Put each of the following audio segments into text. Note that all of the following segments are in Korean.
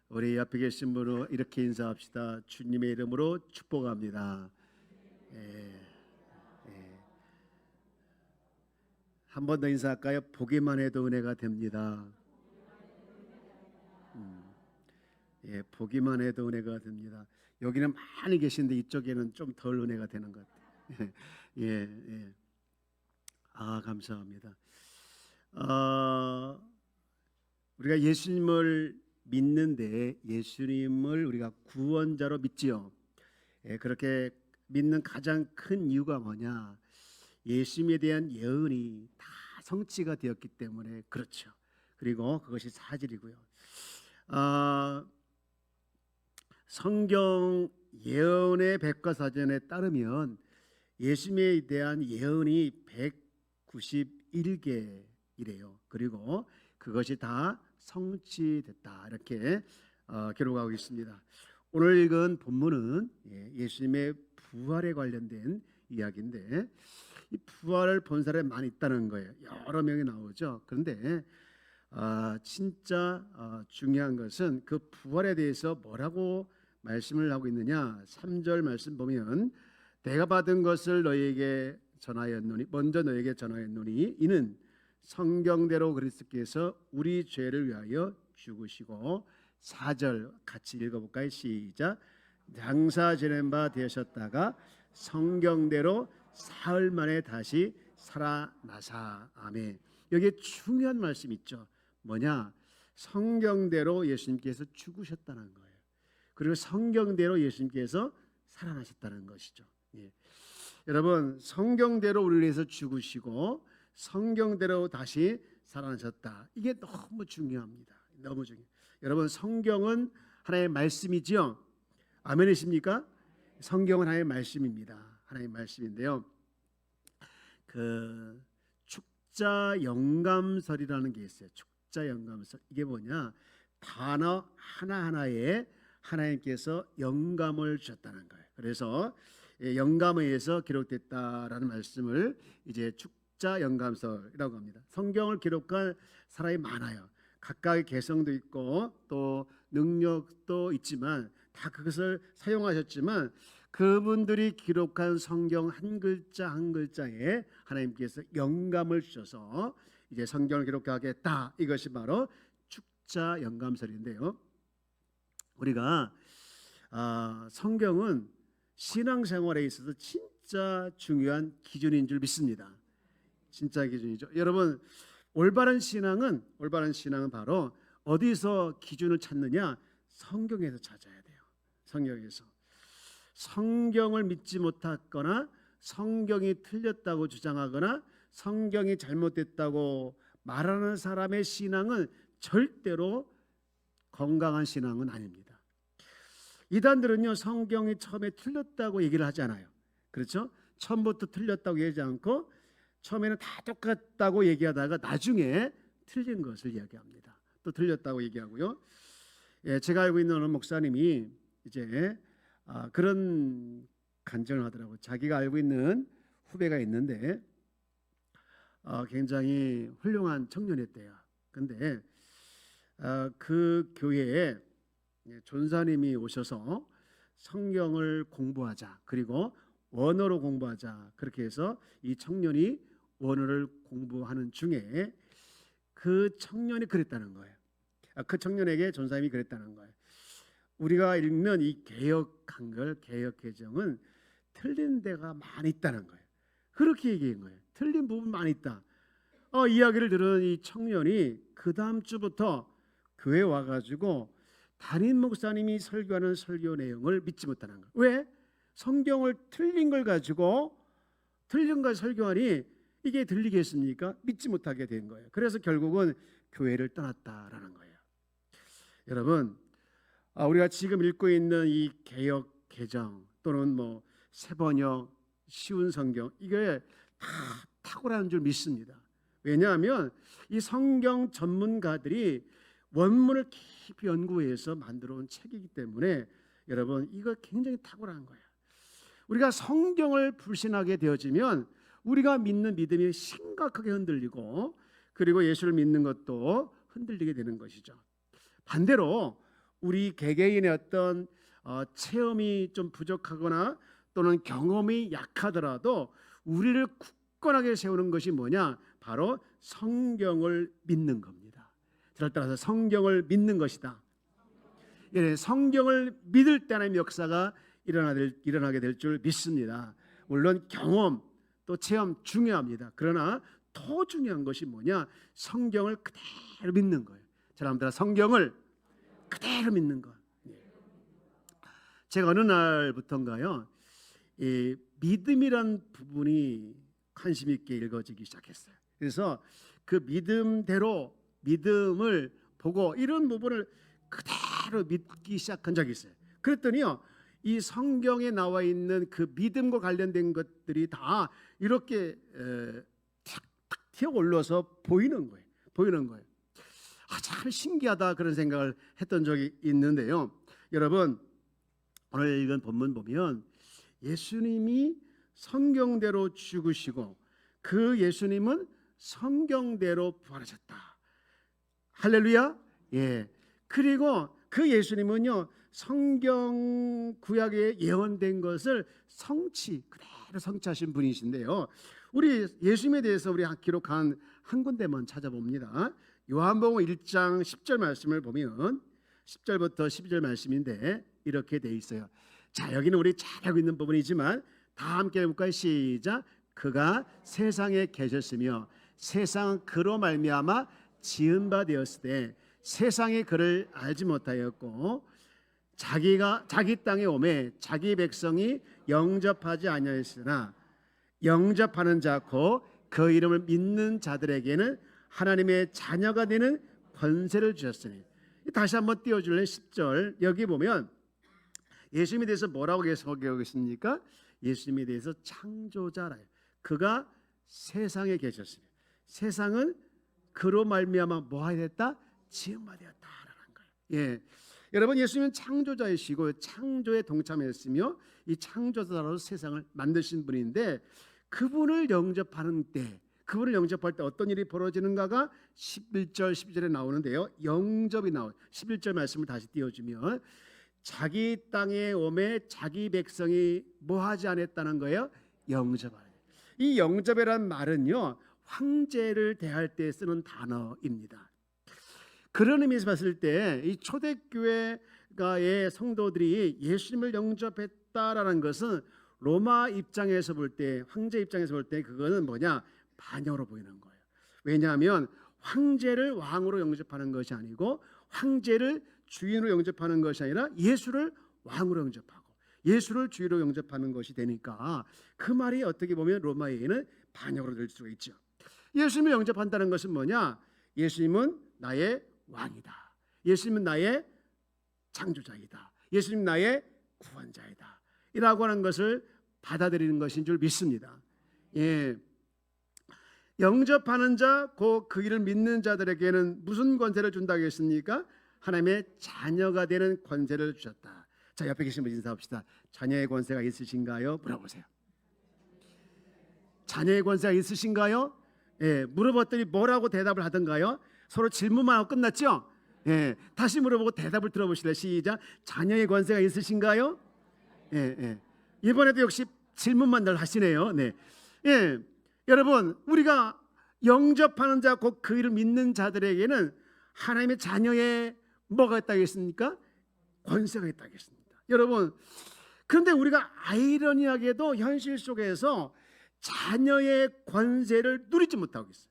우리 옆에 계신 분으로 이렇게 인사합시다. 주님의 이름으로 축복합니다. 예, 예. 한 번 더 인사할까요? 보기만 해도 은혜가 됩니다. 예, 보기만 해도 은혜가 됩니다. 여기는 많이 계신데 이쪽에는 좀 덜 은혜가 되는 것 같아요. 예, 예. 아, 감사합니다. 우리가 예수님을 믿는데 예수님을 우리가 구원자로 믿지요. 예, 그렇게 믿는 가장 큰 이유가 뭐냐? 예수님에 대한 예언이 다 성취가 되었기 때문에 그렇죠. 그리고 그것이 사실이고요. 성경 예언의 백과사전에 따르면 예수님에 대한 예언이 191개이래요. 그리고 그것이 다 성취됐다 이렇게 기록하고 있습니다. 오늘 읽은 본문은 예수님의 부활에 관련된 이야기인데 이 부활을 본 사람이 많이 있다는 거예요. 여러 명이 나오죠. 그런데 진짜 중요한 것은 그 부활에 대해서 뭐라고 말씀을 하고 있느냐. 3절 말씀 보면 내가 받은 것을 너희에게 전하였노니 먼저 너희에게 전하였노니 이는 성경대로 그리스도께서 우리 죄를 위하여 죽으시고 4절 같이 읽어볼까요? 시작. 장사 지낸 바 되셨다가 성경대로 사흘 만에 다시 살아나사. 아멘. 여기에 중요한 말씀 있죠. 뭐냐? 성경대로 예수님께서 죽으셨다는 거예요. 그리고 성경대로 예수님께서 살아나셨다는 것이죠. 예. 여러분, 성경대로 우리를 위해서 죽으시고 성경대로 다시 살아나셨다. 이게 너무 중요합니다. 너무 중요해요. 여러분, 성경은 하나님의 말씀이지요. 아멘이십니까? 성경은 하나님의 말씀입니다. 하나님의 말씀인데요. 그 축자 영감설이라는 게 있어요. 축자 영감설. 이게 뭐냐? 단어 하나하나에 하나님께서 영감을 주셨다는 거예요. 그래서 영감에 의해서 기록됐다라는 말씀을 이제 축자 영감설이라고 합니다. 성경을 기록한 사람이 많아요. 각각의 개성도 있고 또 능력도 있지만 다 그것을 사용하셨지만 그분들이 기록한 성경 한 글자 한 글자에 하나님께서 영감을 주셔서 이제 성경을 기록하겠다. 이것이 바로 축자 영감설인데요. 우리가 성경은 신앙생활에 있어서 진짜 중요한 기준인 줄 믿습니다. 진짜 기준이죠. 여러분, 올바른 신앙은 바로 어디서 기준을 찾느냐? 성경에서 찾아야 돼요. 성경에서. 성경을 믿지 못하거나 성경이 틀렸다고 주장하거나 성경이 잘못됐다고 말하는 사람의 신앙은 절대로 건강한 신앙은 아닙니다. 이단들은요, 성경이 처음에 틀렸다고 얘기를 하잖아요. 그렇죠? 처음부터 틀렸다고 얘기하지 않고 처음에는 다 똑같다고 얘기하다가 나중에 틀린 것을 이야기합니다. 또 틀렸다고 얘기하고요. 예, 제가 알고 있는 어느 목사님이 이제 그런 간증을 하더라고요. 자기가 알고 있는 후배가 있는데 굉장히 훌륭한 청년이었대요. 근데 그 교회에 전사님이 오셔서 성경을 공부하자, 그리고 원어로 공부하자, 그렇게 해서 이 청년이 원어를 공부하는 중에 그 청년이 그랬다는 거예요. 그 청년에게 전사님이 그랬다는 거예요. 우리가 읽는 이 개역 한글, 개역 개정은 틀린 데가 많이 있다는 거예요. 그렇게 얘기한 거예요. 틀린 부분 많이 있다. 이야기를 들은 이 청년이 그 다음 주부터 교회 와가지고 담임 목사님이 설교하는 설교 내용을 믿지 못하는 거예요. 왜? 성경을 틀린 걸 가지고 틀린 걸 설교하니 이게 들리겠습니까? 믿지 못하게 된 거예요. 그래서 결국은 교회를 떠났다라는 거예요. 여러분, 우리가 지금 읽고 있는 이 개역 개정 또는 뭐 새번역, 쉬운 성경, 이게 다 탁월한 줄 믿습니다. 왜냐하면 이 성경 전문가들이 원문을 깊이 연구해서 만들어 온 책이기 때문에 여러분, 이거 굉장히 탁월한 거예요. 우리가 성경을 불신하게 되어지면 우리가 믿는 믿음이 심각하게 흔들리고 그리고 예수를 믿는 것도 흔들리게 되는 것이죠. 반대로 우리 개개인의 어떤 체험이 좀 부족하거나 또는 경험이 약하더라도 우리를 굳건하게 세우는 것이 뭐냐? 바로 성경을 믿는 겁니다. 저를 따라서 성경을 믿는 것이다. 예, 성경을 믿을 때 하나님의 역사가 일어나게 될 줄 믿습니다. 물론 경험 또 체험 중요합니다. 그러나 더 중요한 것이 뭐냐? 성경을 그대로 믿는 거예요. 사람들아 성경을 그대로 믿는 것. 제가 어느 날부터인가요? 이 믿음이란 부분이 관심 있게 읽어지기 시작했어요. 그래서 그 믿음대로 믿음을 보고 이런 부분을 그대로 믿기 시작한 적이 있어요. 그랬더니요, 이 성경에 나와 있는 그 믿음과 관련된 것들이 다 이렇게 탁탁 튀어 올라서 보이는 거예요. 참 신기하다 그런 생각을 했던 적이 있는데요. 여러분, 오늘 읽은 본문 보면 예수님이 성경대로 죽으시고 그 예수님은 성경대로 부활하셨다. 할렐루야. 예. 그리고 그 예수님은요, 성경 구약에 예언된 것을 그대로 성취하신 분이신데요. 우리 예수님에 대해서 우리 기록한 한 군데만 찾아봅니다. 요한복음 1장 10절 말씀을 보면 10절부터 12절 말씀인데 이렇게 돼 있어요. 자, 여기는 우리 잘 알고 있는 부분이지만 다 함께 해볼까요? 시작. 그가 세상에 계셨으며 세상은 그로 말미암아 지은 바 되었을 때 세상이 그를 알지 못하였고 자기 땅에 오매 자기 백성이 영접하지 아니하였으나 영접하는 자고 그 이름을 믿는 자들에게는 하나님의 자녀가 되는 권세를 주셨으니. 다시 한번 띄워줄래? 10절 여기 보면 예수님에 대해서 뭐라고 계속하고 있습니까? 예수님에 대해서 창조자라. 그가 세상에 계셨으며 세상은 그로 말미암아 뭐하게 됐다? 지음바 되었다라는 거예요. 예, 여러분 예수님은 창조자이시고 창조에 동참했으며 이 창조자로 세상을 만드신 분인데 그분을 영접할 때 어떤 일이 벌어지는가가 11절 12절에 나오는데요. 영접이 나와요. 11절 말씀을 다시 띄워주면 자기 땅에 오매 자기 백성이 뭐하지 않았다는 거예요? 영접하는. 이 영접이란 말은요, 황제를 대할 때 쓰는 단어입니다. 그런 의미에서 봤을 때 이 초대교회의 성도들이 예수님을 영접했다라는 것은 로마 입장에서 볼 때, 황제 입장에서 볼 때 그거는 뭐냐? 반역으로 보이는 거예요. 왜냐하면 황제를 왕으로 영접하는 것이 아니고 황제를 주인으로 영접하는 것이 아니라 예수를 왕으로 영접하고 예수를 주인으로 영접하는 것이 되니까 그 말이 어떻게 보면 로마에게는 반역으로 될 수가 있죠. 예수님을 영접한다는 것은 뭐냐? 예수님은 나의 왕이다. 예수님은 나의 창조자이다. 예수님 나의 구원자이다. 이라고 하는 것을 받아들이는 것인 줄 믿습니다. 예. 영접하는 자, 곧 그 일을 믿는 자들에게는 무슨 권세를 준다고 했습니까? 하나님의 자녀가 되는 권세를 주셨다. 자, 옆에 계신 분 인사합시다. 자녀의 권세가 있으신가요? 물어보세요. 자녀의 권세가 있으신가요? 예, 물어봤더니 뭐라고 대답을 하던가요? 서로 질문만 하고 끝났죠? 예, 다시 물어보고 대답을 들어보실래요? 시작. 자녀의 권세가 있으신가요? 예, 예. 이번에도 역시 질문만 늘 하시네요. 네. 예, 여러분, 우리가 영접하는 자, 곧 그 일을 믿는 자들에게는 하나님의 자녀의 뭐가 있다겠습니까? 권세가 있다겠습니다. 여러분, 그런데 우리가 아이러니하게도 현실 속에서 자녀의 권세를 누리지 못하고 있어요.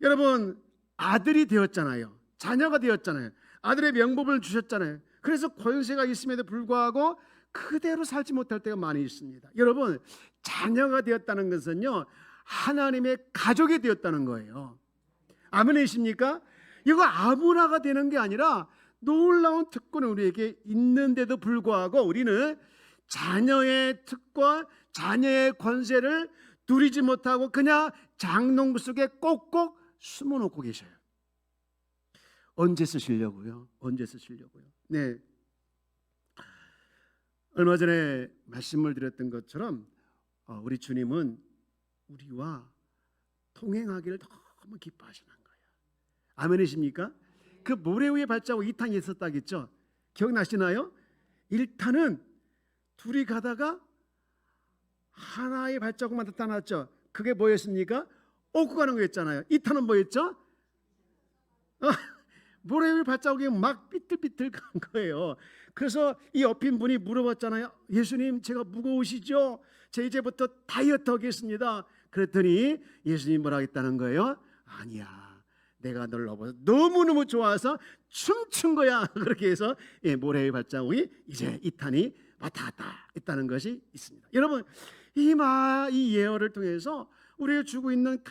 여러분, 아들이 되었잖아요. 자녀가 되었잖아요. 아들의 명복을 주셨잖아요. 그래서 권세가 있음에도 불구하고 그대로 살지 못할 때가 많이 있습니다. 여러분, 자녀가 되었다는 것은요, 하나님의 가족이 되었다는 거예요. 아멘이십니까? 이거 아무나가 되는 게 아니라 놀라운 특권이 우리에게 있는데도 불구하고 우리는 자녀의 특권, 자녀의 권세를 누리지 못하고 그냥 장롱 속에 꼭꼭 숨어놓고 계셔요. 언제 쓰시려고요? 네. 얼마 전에 말씀을 드렸던 것처럼 우리 주님은 우리와 동행하기를 너무 기뻐하시는 거예요. 아멘이십니까? 그 모래 위에 발자국 2탄이 있었다겠죠. 기억나시나요? 1탄은 둘이 가다가 하나의 발자국만 나타났죠. 그게 뭐였습니까? 오고 가는 거였잖아요. 2탄은 뭐였죠? 모래 위에 발자국이 막 삐뚤삐뚤 간 거예요. 그래서 이 옆인 분이 물어봤잖아요. 예수님, 제가 무거우시죠? 제 이제부터 다이어트 하겠습니다. 그랬더니 예수님 뭐라 했다는 거예요? 아니야, 내가 널 너무너무 좋아서 춤춘 거야. 그렇게 해서 모래 위에 발자국이 이제 2탄이 왔다 갔다 했다는 것이 있습니다. 여러분, 이 예언을 통해서 우리가 주고 있는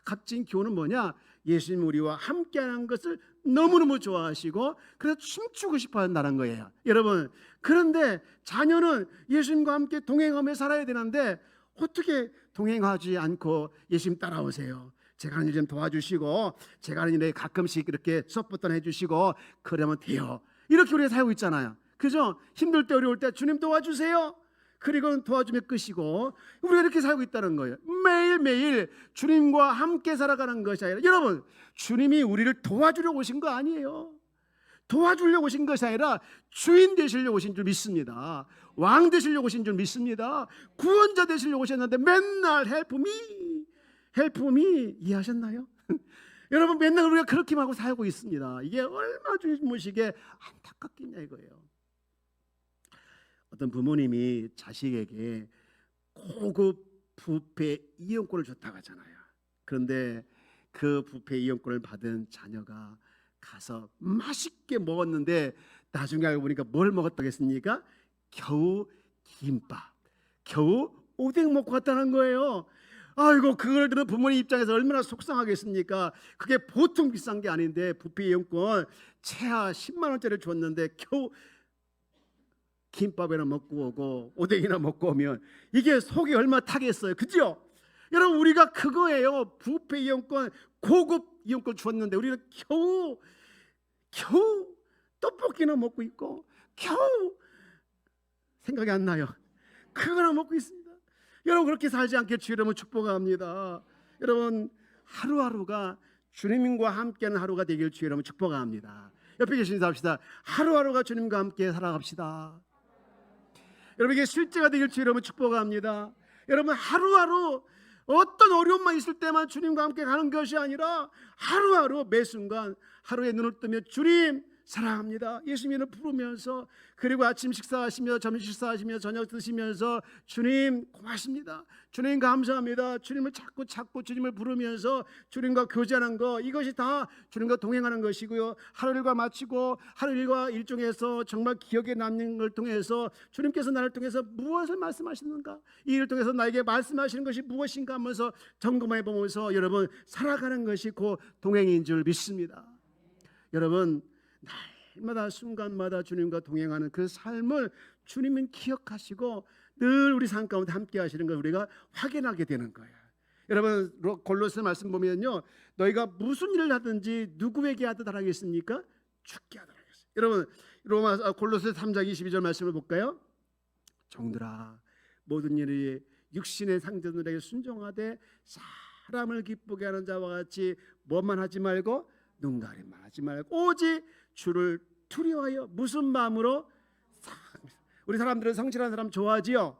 값진 교훈은 뭐냐? 예수님 우리와 함께하는 것을 너무너무 좋아하시고 그래서 춤추고 싶어 한다는 거예요. 여러분, 그런데 자녀는 예수님과 함께 동행하며 살아야 되는데 어떻게 동행하지 않고 예수님 따라오세요, 제가 하는 일 좀 도와주시고, 제가 하는 일에 가끔씩 이렇게 서포트는 해주시고 그러면 돼요, 이렇게 우리가 살고 있잖아요. 그죠? 힘들 때 어려울 때 주님 도와주세요, 그리고 도와주면 끝이고, 우리가 이렇게 살고 있다는 거예요. 매일매일 주님과 함께 살아가는 것이 아니라, 여러분, 주님이 우리를 도와주려고 오신 거 아니에요. 도와주려고 오신 것이 아니라 주인 되시려고 오신 줄 믿습니다. 왕 되시려고 오신 줄 믿습니다. 구원자 되시려고 오셨는데 맨날 help me 이해하셨나요? 여러분, 맨날 우리가 그렇게만 하고 살고 있습니다. 이게 얼마나 주님 모시기에 안타깝겠냐 이거예요. 어떤 부모님이 자식에게 고급 뷔페 이용권을 줬다고 하잖아요. 그런데 그 뷔페 이용권을 받은 자녀가 가서 맛있게 먹었는데 나중에 알고 보니까 뭘 먹었다겠습니까? 겨우 김밥, 겨우 오뎅 먹고 갔다는 거예요. 아이고, 그걸 들은 부모님 입장에서 얼마나 속상하겠습니까? 그게 보통 비싼 게 아닌데 뷔페 이용권 최하 10만 원짜리 줬는데 겨우 김밥이나 먹고 오고 오뎅이나 먹고 오면 이게 속이 얼마나 타겠어요, 그죠? 여러분, 우리가 그거예요. 뷔페 이용권, 고급 이용권 줬는데 우리는 겨우 떡볶이나 먹고 있고 겨우 생각이 안 나요. 그거나 먹고 있습니다. 여러분, 그렇게 살지 않게 주 이름으로 축복합니다. 여러분, 하루하루가 주님과 함께하는 하루가 되길 주 이름으로 축복합니다. 옆에 계신 인사 합시다. 하루하루가 주님과 함께 살아갑시다. 여러분에게 실제가 되길 주 이름으로 축복합니다. 여러분, 하루하루 어떤 어려움만 있을 때만 주님과 함께 가는 것이 아니라 하루하루 매 순간 하루에 눈을 뜨며 주님 사랑합니다, 예수님을 부르면서, 그리고 아침 식사하시며 점심 식사하시며 저녁 드시면서 주님 고맙습니다, 주님 감사합니다, 주님을 찾고 주님을 부르면서 주님과 교제하는 거, 이것이 다 주님과 동행하는 것이고요. 하루 일과 마치고 하루 일과 일종에서 정말 기억에 남는 걸 통해서 주님께서 나를 통해서 무엇을 말씀하시는가, 이 일을 통해서 나에게 말씀하시는 것이 무엇인가 하면서 점검해 보면서 여러분 살아가는 것이 그 동행인 줄 믿습니다. 여러분, 날마다 순간마다 주님과 동행하는 그 삶을 주님은 기억하시고 늘 우리 삶 가운데 함께 하시는 걸 우리가 확인하게 되는 거예요. 여러분, 골로새 말씀 보면요, 너희가 무슨 일을 하든지 누구에게 하듯 하겠습니까? 주께 하듯 하겠습니다. 여러분, 골로새 3장 22절 말씀을 볼까요? 종들아, 모든 일이 육신의 상전들에게 순종하되 사람을 기쁘게 하는 자와 같이 뭐만 하지 말고 눈가림만 하지 말고 오직 주를 두려워하여 무슨 마음으로? 우리 사람들은 성실한 사람 좋아하지요?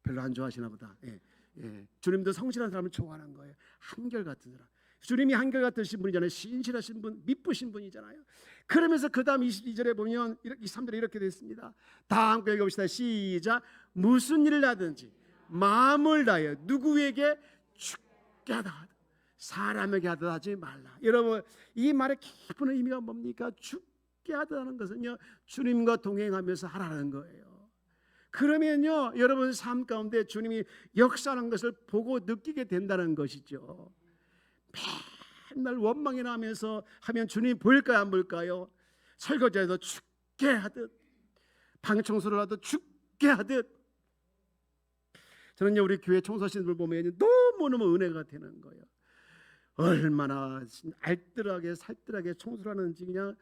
별로 안 좋아하시나 보다. 주님도 성실한 사람을 좋아하는 거예요. 한결같은 사람. 주님이 한결같으신 분이잖아요. 신실하신 분, 미쁘신 분이잖아요. 그러면서 그 다음 22절에 보면 23절에 이렇게 되어 있습니다. 다 함께 읽어봅시다. 시작. 무슨 일을 하든지 마음을 다하여 누구에게 주께 하다 사람에게 하듯 하지 말라. 여러분, 이 말의 깊은 의미가 뭡니까? 죽게 하다는 것은요, 주님과 동행하면서 하라는 거예요. 그러면요, 여러분 삶 가운데 주님이 역사하는 것을 보고 느끼게 된다는 것이죠. 맨날 원망이나 하면서 하면 주님이 보일까요, 안 보일까요? 설거지해서 죽게 하듯, 방 청소를 하듯 죽게 하듯. 저는요, 우리 교회 청소하시는 분 보면 너무너무 은혜가 되는 거예요. 얼마나 알뜰하게 살뜰하게 청소를 하는지 그냥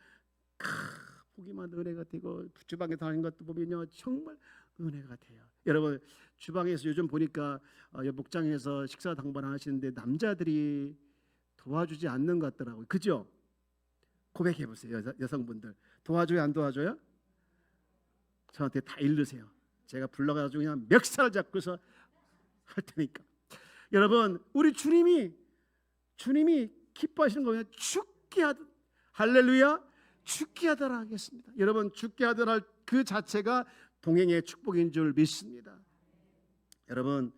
보기만 은혜가 되고, 주방에서 하는 것도 보면요 정말 은혜가 돼요. 여러분, 주방에서 요즘 보니까 목장에서 식사 당번 하시는데 남자들이 도와주지 않는 것 같더라고요. 그죠? 고백해 보세요. 여성분들 도와줘요, 안 도와줘요? 저한테 다 일르세요. 제가 불러가지고 그냥 멱살을 잡고서 할 테니까. 여러분, 우리 주님이 기뻐하시는 거면 죽게 하든, 할렐루야, 죽게 하더라 하겠습니다. 여러분, 죽게 하더라 그 자체가 동행의 축복인 줄 믿습니다. 여러분,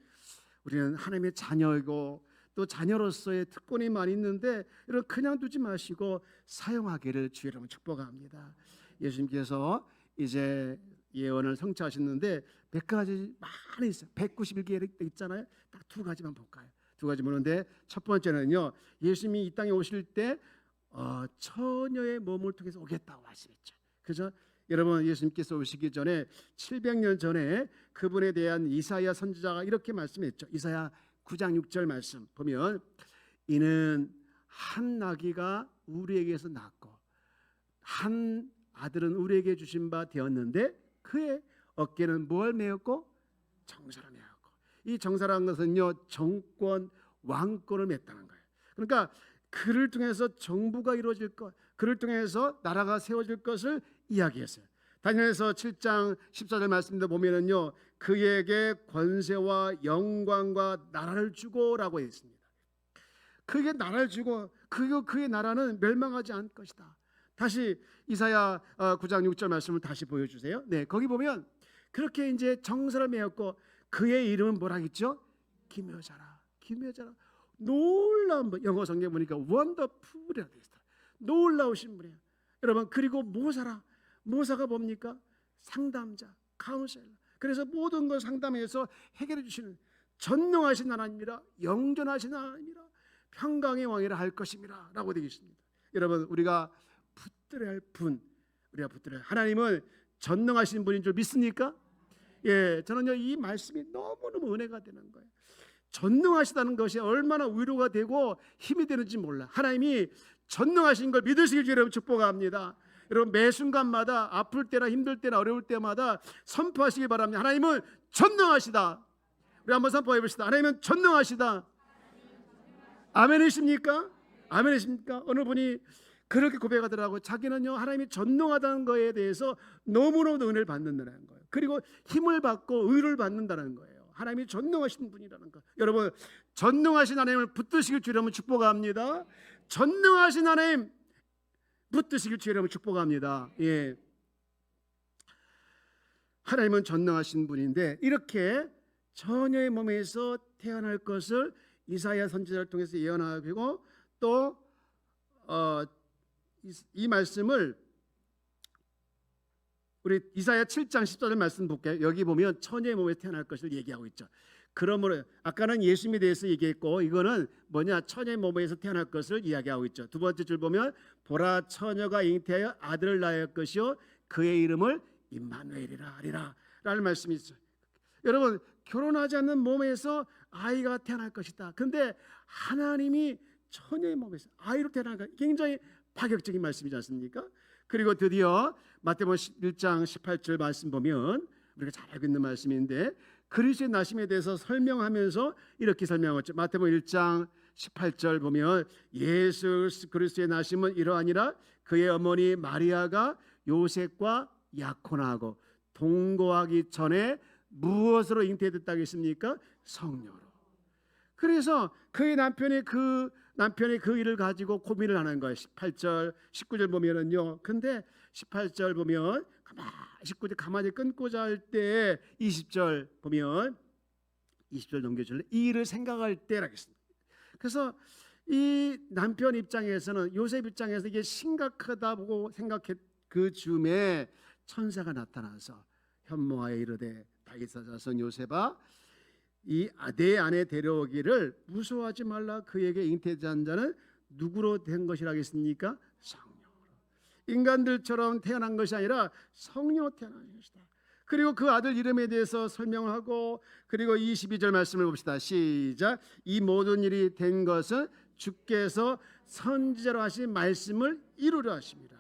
우리는 하나님의 자녀이고 또 자녀로서의 특권이 많이 있는데 여러분 그냥 두지 마시고 사용하기를 주의 이름으로 축복합니다. 예수님께서 이제 예언을 성취하셨는데 몇 가지 많이 있어요. 191개 있잖아요. 딱 두 가지만 볼까요? 두 가지 보는데 첫 번째는요, 예수님이 이 땅에 오실 때 처녀의 몸을 통해서 오겠다고 말씀했죠. 그죠? 여러분, 예수님께서 오시기 전에 700년 전에 그분에 대한 이사야 선지자가 이렇게 말씀했죠. 이사야 9장 6절 말씀 보면, 이는 한 나귀가 우리에게서 낳고 한 아들은 우리에게 주신 바 되었는데 그의 어깨는 뭘 메었고? 정사를 메었고. 이 정사라는 것은요, 정권, 왕권을 맸다는 거예요. 그러니까 그를 통해서 정부가 이루어질 것, 그를 통해서 나라가 세워질 것을 이야기했어요. 다니엘서 7장 14절 말씀도 보면은요, 그에게 권세와 영광과 나라를 주고라고 했습니다. 그에게 나라를 주고 그리고 그의 나라는 멸망하지 않을 것이다. 다시 이사야 9장 6절 말씀을 다시 보여주세요. 네, 거기 보면 그렇게 이제 정사를 메었고 그의 이름은 뭐라겠죠? 기묘자라. 기묘자라. 놀라운 분. 영어 성경 보니까 원더풀이라고 되어 있어요. 놀라우신 분이에요. 여러분, 그리고 모사라. 모사가 뭡니까? 상담자, 카운셀러. 그래서 모든 걸 상담해서 해결해 주시는 전능하신 하나님이라, 영존하신 하나님이라, 평강의 왕이라 할 것입니다 라고 되어 있습니다. 여러분, 우리가 붙들어야 할 분, 우리가 붙들어야 할 하나님은 전능하신 분인 줄 믿습니까? 예, 저는요 이 말씀이 너무너무 은혜가 되는 거예요. 전능하시다는 것이 얼마나 위로가 되고 힘이 되는지 몰라. 하나님이 전능하신 걸 믿으시길 주의 여러분 축복합니다. 여러분, 매 순간마다 아플 때나 힘들 때나 어려울 때마다 선포하시기 바랍니다. 하나님은 전능하시다. 우리 한번 선포해 봅시다. 하나님은 전능하시다. 아멘이십니까? 아멘이십니까? 어느 분이 그렇게 고백하더라고요. 자기는요 하나님이 전능하다는 거에 대해서 너무너무 은혜를 받는다는 거예요. 그리고 힘을 받고 의를 받는다는 거예요. 하나님이 전능하신 분이라는 거. 여러분, 전능하신 하나님을 붙드시길 주님을 축복합니다. 전능하신 하나님 붙드시길 주님을 축복합니다. 예. 하나님은 전능하신 분인데 이렇게 처녀의 몸에서 태어날 것을 이사야 선지자를 통해서 예언하고 또 이 말씀을 우리 이사야 7장 14절 말씀 볼게요. 여기 보면 처녀의 몸에 태어날 것을 얘기하고 있죠. 그러므로 아까는 예수님에 대해서 얘기했고 이거는 뭐냐, 처녀의 몸에서 태어날 것을 이야기하고 있죠. 두 번째 줄 보면 보라, 처녀가 잉태하여 아들을 낳을 것이요 그의 이름을 임마누엘이라 하리라 라는 말씀이 있어요. 여러분, 결혼하지 않는 몸에서 아이가 태어날 것이다. 근데 하나님이 처녀의 몸에서 아이로 태어난 것, 굉장히 파격적인 말씀이지 않습니까? 그리고 드디어 마태복음 1장 18절 말씀 보면 우리가 잘 알고 있는 말씀인데 그리스도의 나심에 대해서 설명하면서 이렇게 설명하죠. 마태복음 1장 18절 보면 예수 그리스도의 나심은 이러하니라 그의 어머니 마리아가 요셉과 약혼하고 동거하기 전에 무엇으로 잉태됐다고 했습니까? 성녀로. 그래서 그의 남편이 그 일을 가지고 고민을 하는 거예요. 18절, 19절 보면은요. 근데 18절 보면 19절 가만히 끊고자 할 때 20절 보면 20절 넘겨줄래? 이 일을 생각할 때라고 했습니다. 그래서 이 남편 입장에서는 요셉 입장에서 이게 심각하다고 생각했 그 즈음에 천사가 나타나서 현모하여 이르되 다윗의 자손 요셉아 내 아내 데려오기를 무서워하지 말라. 그에게 잉태한 자는 누구로 된 것이라 하겠습니까? 성령으로. 인간들처럼 태어난 것이 아니라 성령으로 태어난 것이다. 그리고 그 아들 이름에 대해서 설명하고 그리고 22절 말씀을 봅시다. 시작. 이 모든 일이 된 것은 주께서 선지자로 하신 말씀을 이루려 하십니다.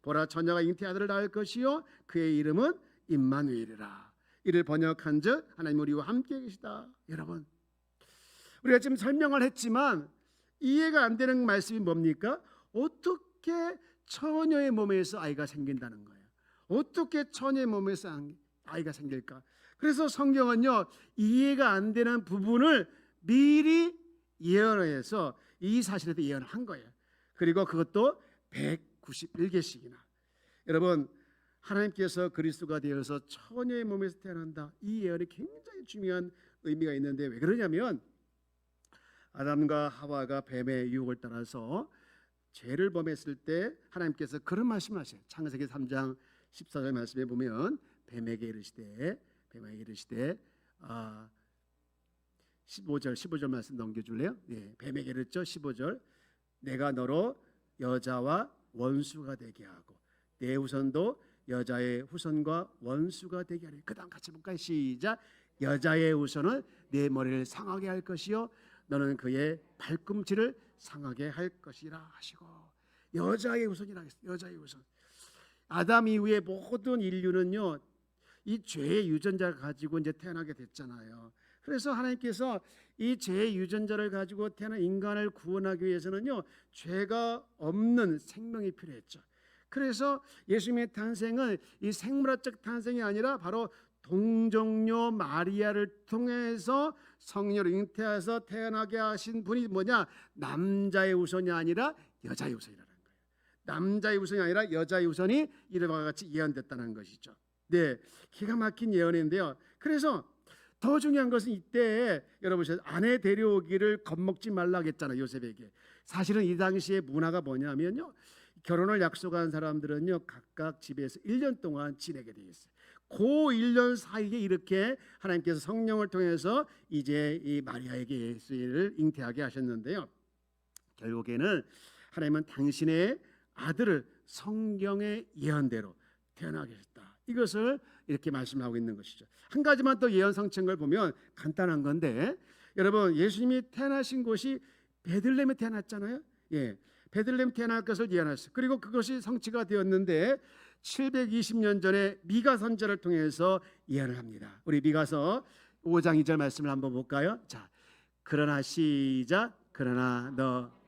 보라, 처녀가 잉태 아들을 낳을 것이요 그의 이름은 임마누엘이라. 이를 번역한즉 하나님 우리와 함께 계시다. 여러분, 우리가 지금 설명을 했지만 이해가 안 되는 말씀이 뭡니까? 어떻게 처녀의 몸에서 아이가 생긴다는 거예요. 어떻게 처녀의 몸에서 아이가 생길까? 그래서 성경은요, 이해가 안 되는 부분을 미리 예언해서 이 사실에 대해 예언한 거예요. 그리고 그것도 191개씩이나. 여러분, 하나님께서 그리스도가 되어서 처녀의 몸에서 태어난다, 이 예언이 굉장히 중요한 의미가 있는데, 왜 그러냐면 아담과 하와가 뱀의 유혹을 따라서 죄를 범했을 때 하나님께서 그런 말씀하셔요. 창세기 3장 14절 말씀에 보면 뱀에게 이르시되 15절 말씀 넘겨줄래요? 네, 뱀에게 이르죠. 15절, 내가 너로 여자와 원수가 되게 하고 내 후손도 여자의 후손과 원수가 되게 하리. 그 다음 같이 볼까요? 시작. 여자의 후손은 내 머리를 상하게 할 것이요 너는 그의 발꿈치를 상하게 할 것이라 하시고, 여자의 후손이라 했어요. 여자의 후손. 아담 이후에 모든 인류는요, 이 죄의 유전자를 가지고 이제 태어나게 됐잖아요. 그래서 하나님께서 이 죄의 유전자를 가지고 태어난 인간을 구원하기 위해서는요, 죄가 없는 생명이 필요했죠. 그래서 예수님의 탄생은 이 생물학적 탄생이 아니라 바로 동정녀 마리아를 통해서 성녀로 잉태해서 태어나게 하신 분이 뭐냐? 남자의 후손이 아니라 여자의 후손이라는 거예요. 남자의 후손이 아니라 여자의 후손이 이름과 같이 예언됐다는 것이죠. 네, 기가 막힌 예언인데요. 그래서 더 중요한 것은 이때 여러분, 아내 데려오기를 겁먹지 말라 했잖아요, 요셉에게. 사실은 이 당시의 문화가 뭐냐면요, 결혼을 약속한 사람들은요 각각 집에서 1년 동안 지내게 되어 있어요. 그 1년 사이에 이렇게 하나님께서 성령을 통해서 이제 이 마리아에게 예수를 잉태하게 하셨는데요, 결국에는 하나님은 당신의 아들을 성경의 예언대로 태어나게 하셨다, 이것을 이렇게 말씀하고 있는 것이죠. 한 가지만 또 예언 성취한 걸 보면 간단한 건데, 여러분, 예수님이 태어나신 곳이 베들레헴에 태어났잖아요. 예, 베들레헴 태어날 것을 예언했어요. 그리고 그것이 성취가 되었는데 720년 전에 미가 선지자를 통해서 예언을 합니다. 우리 미가서 5장 2절 말씀을 한번 볼까요? 자, 그러나 시작. 그러나 너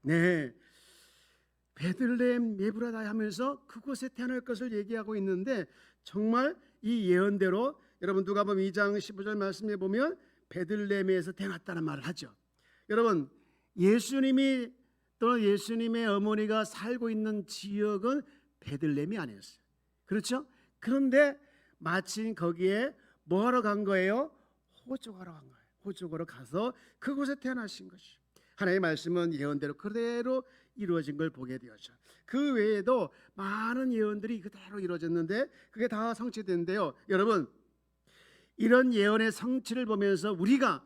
네, 베들레헴 예브라다 하면서 그곳에 태어날 것을 얘기하고 있는데, 정말 이 예언대로 여러분 누가복음 2장 15절 말씀에 보면 베들레헴에서 태어났다는 말을 하죠. 여러분, 예수님이 또는 예수님의 어머니가 살고 있는 지역은 베들레헴이 아니었어요. 그렇죠? 그런데 마침 거기에 뭐하러 간 거예요? 호적하러 간 거예요. 호적으로 가서 그곳에 태어나신 것이죠. 하나님의 말씀은 예언대로 그대로 이루어진 걸 보게 되었죠. 그 외에도 많은 예언들이 그대로 이루어졌는데 그게 다 성취된데요. 여러분, 이런 예언의 성취를 보면서 우리가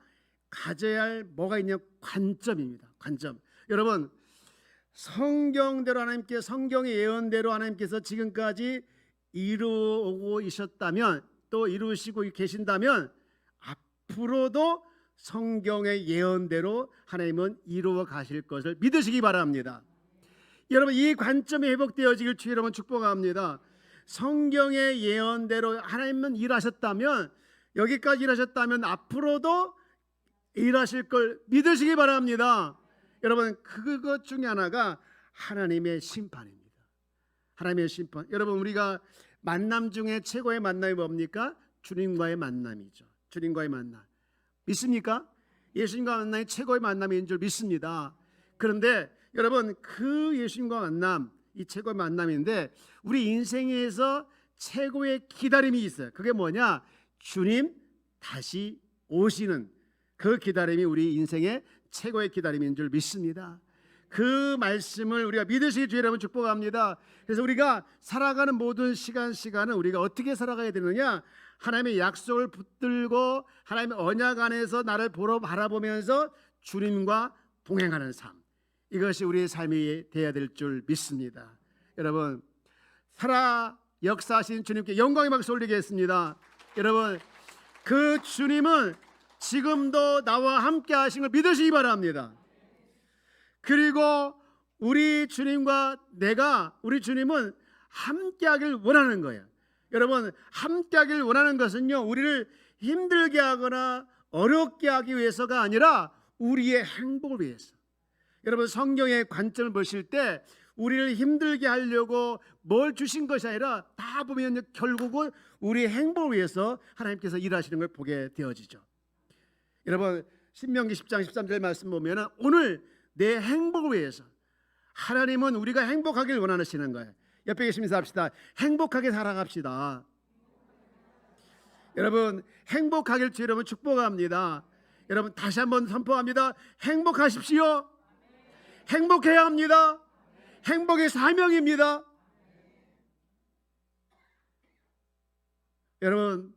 가져야 할 뭐가 있냐? 관점입니다. 관점. 여러분, 성경대로 하나님께, 성경의 예언대로 하나님께서 지금까지 이루고 있었다면, 또 이루시고 계신다면 앞으로도 성경의 예언대로 하나님은 이루어 가실 것을 믿으시기 바랍니다. 여러분, 이 관점이 회복되어지길 주의 여러분 축복합니다. 성경의 예언대로 하나님은 일하셨다면, 여기까지 일하셨다면 앞으로도 일하실 걸 믿으시기 바랍니다. 여러분, 그것 중에 하나가 하나님의 심판입니다. 하나님의 심판. 여러분, 우리가 만남 중에 최고의 만남이 뭡니까? 주님과의 만남이죠. 주님과의 만남. 믿습니까? 예수님과 만남이 최고의 만남인 줄 믿습니다. 그런데 여러분, 그 예수님과 만남, 이 최고의 만남인데 우리 인생에서 최고의 기다림이 있어요. 그게 뭐냐? 주님 다시 오시는 그 기다림이 우리 인생의 최고의 기다림인 줄 믿습니다. 그 말씀을 우리가 믿으시기 주의 여러분 축복합니다. 그래서 우리가 살아가는 모든 시간은 우리가 어떻게 살아가야 되느냐? 하나님의 약속을 붙들고 하나님의 언약 안에서 나를 바라보면서 주님과 동행하는 삶, 이것이 우리의 삶이 되어야 될 줄 믿습니다. 여러분, 살아 역사하신 주님께 영광의 박수 올리겠습니다. 여러분, 그 주님은 지금도 나와 함께 하신 걸 믿으시기 바랍니다. 그리고 우리 주님과 우리 주님은 함께하길 원하는 거예요. 여러분, 함께하길 원하는 것은요, 우리를 힘들게 하거나 어렵게 하기 위해서가 아니라 우리의 행복을 위해서. 여러분, 성경의 관점을 보실 때 우리를 힘들게 하려고 뭘 주신 것이 아니라 다 보면 결국은 우리의 행복을 위해서 하나님께서 일하시는 걸 보게 되어지죠. 여러분, 신명기 10장 13절 말씀 보면 오늘 내 행복을 위해서 하나님은 우리가 행복하길 원하시는 거예요. 옆에 계시면서 합시다. 행복하게 살아갑시다. 여러분, 행복하길 주 여러분 축복합니다. 여러분, 다시 한번 선포합니다. 행복하십시오. 행복해야 합니다. 행복의 사명입니다. 여러분,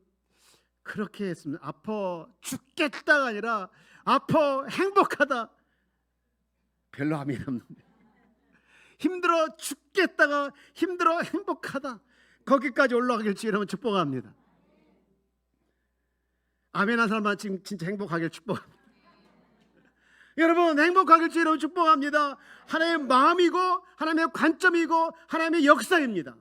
그렇게 했습니다. 아파 죽겠다가 아니라 아파 행복하다. 별로 함이 없는데, 힘들어 죽겠다가 힘들어 행복하다, 거기까지 올라가길 주 여러분 축복합니다. 아멘 한 사람만 지금 진짜 행복하길 축복합니다. 여러분, 행복하길 주 여러분 축복합니다. 하나님의 마음이고 하나님의 관점이고 하나님의 역사입니다.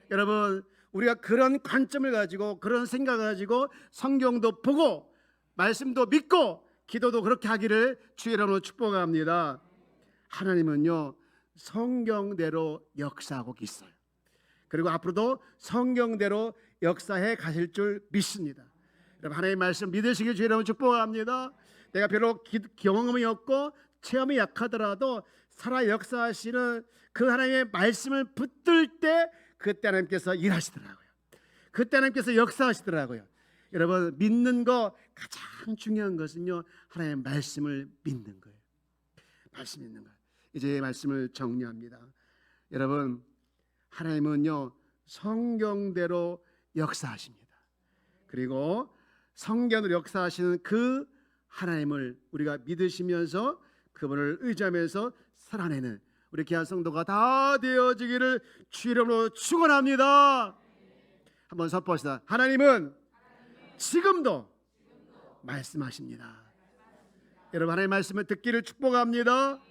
여러분, 우리가 그런 관점을 가지고 그런 생각을 가지고 성경도 보고 말씀도 믿고 기도도 그렇게 하기를 주 여러분 축복합니다. 하나님은요, 성경대로 역사하고 있어요. 그리고 앞으로도 성경대로 역사해 가실 줄 믿습니다. 여러분, 하나님의 말씀 믿으시길 주 여러분 축복합니다. 내가 비록 경험이 없고 체험이 약하더라도 살아 역사하시는 그 하나님의 말씀을 붙들 때 그때 하나님께서 일하시더라고요. 그때 하나님께서 역사하시더라고요. 여러분, 믿는 거 가장 중요한 것은요, 하나님의 말씀을 믿는 거예요. 말씀 믿는 거예요. 이제 말씀을 정리합니다. 여러분, 하나님은요, 성경대로 역사하십니다. 그리고 성경으로 역사하시는 그 하나님을 우리가 믿으시면서 그분을 의지하면서 살아내는 우리 귀한 성도가 다 되어지기를 주 이름으로 축원합니다. 한번 선포합시다. 하나님은 지금도 말씀하십니다. 여러분, 하나님의 말씀을 듣기를 축복합니다.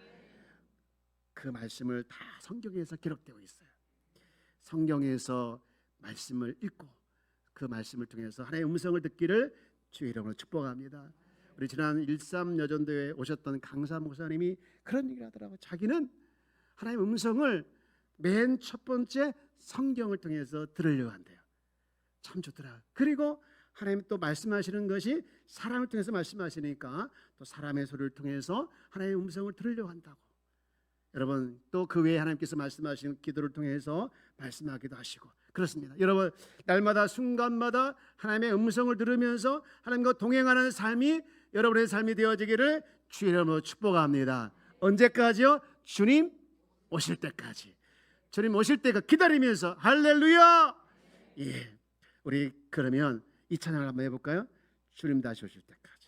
그 말씀을 다 성경에서 기록되어 있어요. 성경에서 말씀을 읽고 그 말씀을 통해서 하나님의 음성을 듣기를 주 이름으로 축복합니다. 우리 지난 13 여전도에 오셨던 강사 목사님이 그런 얘기를 하더라고요. 자기는 하나님의 음성을 맨 첫 번째 성경을 통해서 들으려고 한대요. 참 좋더라. 그리고 하나님 또 말씀하시는 것이 사람을 통해서 말씀하시니까 또 사람의 소리를 통해서 하나님의 음성을 들으려고 한다고. 여러분, 또 그 외에 하나님께서 말씀하시는 기도를 통해서 말씀하기도 하시고 그렇습니다. 여러분, 날마다 순간마다 하나님의 음성을 들으면서 하나님과 동행하는 삶이 여러분의 삶이 되어지기를 주 이름으로 축복합니다. 언제까지요? 주님 오실 때까지. 주님 오실 때가 기다리면서 할렐루야. 예, 우리 그러면 이 찬양을 한번 해볼까요? 주님 다시 오실 때까지.